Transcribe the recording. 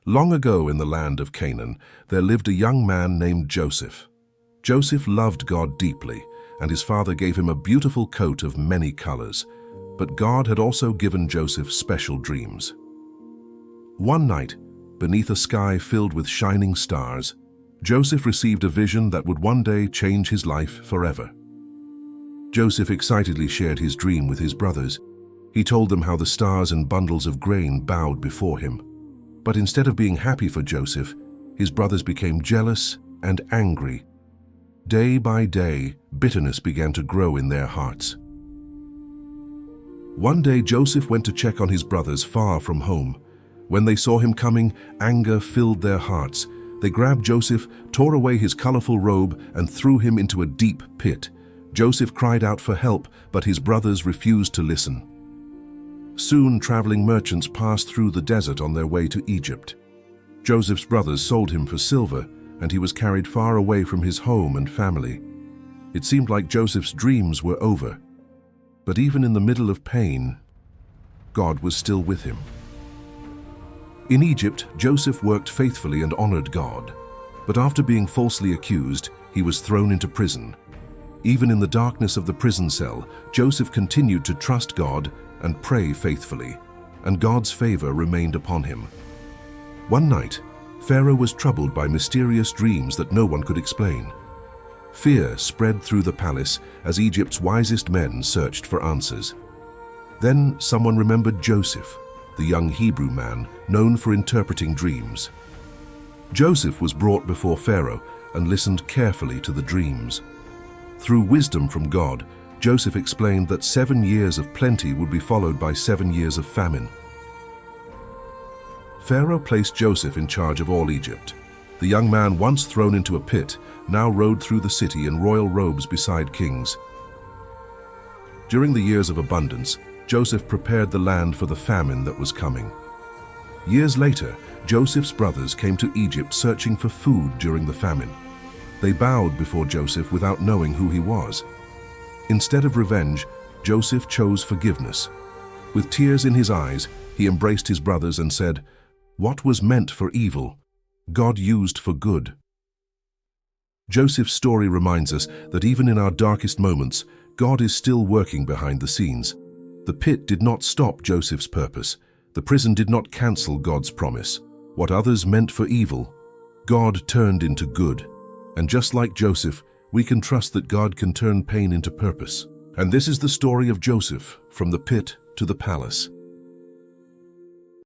Long ago in the land of Canaan, there lived a young man named Joseph. Joseph loved God deeply, and his father gave him a beautiful coat of many colors. But God had also given Joseph special dreams. One night, beneath a sky filled with shining stars, Joseph received a vision that would one day change his life forever. Joseph excitedly shared his dream with his brothers. He told them how the stars and bundles of grain bowed before him. But instead of being happy for Joseph, his brothers became jealous and angry. Day by day, bitterness began to grow in their hearts. One day, Joseph went to check on his brothers far from home. When they saw him coming, anger filled their hearts. They grabbed Joseph, tore away his colorful robe, and threw him into a deep pit. Joseph cried out for help, but his brothers refused to listen. Soon, traveling merchants passed through the desert on their way to Egypt. Joseph's brothers sold him for silver, and he was carried far away from his home and family. It seemed like Joseph's dreams were over. But even in the middle of pain, God was still with him. In Egypt, Joseph worked faithfully and honored God. But after being falsely accused, he was thrown into prison. Even in the darkness of the prison cell, Joseph continued to trust God and pray faithfully, and God's favor remained upon him. One night, Pharaoh was troubled by mysterious dreams that no one could explain. Fear spread through the palace as Egypt's wisest men searched for answers. Then someone remembered Joseph, the young Hebrew man known for interpreting dreams. Joseph was brought before Pharaoh and listened carefully to the dreams. Through wisdom from God, Joseph explained that 7 years of plenty would be followed by 7 years of famine. Pharaoh placed Joseph in charge of all Egypt. The young man, once thrown into a pit, now rode through the city in royal robes beside kings. During the years of abundance, Joseph prepared the land for the famine that was coming. Years later, Joseph's brothers came to Egypt searching for food during the famine. They bowed before Joseph without knowing who he was. Instead of revenge, Joseph chose forgiveness. With tears in his eyes, he embraced his brothers and said, "What was meant for evil, God used for good." Joseph's story reminds us that even in our darkest moments, God is still working behind the scenes. The pit did not stop Joseph's purpose. The prison did not cancel God's promise. What others meant for evil, God turned into good. And just like Joseph, we can trust that God can turn pain into purpose. And this is the story of Joseph, from the pit to the palace.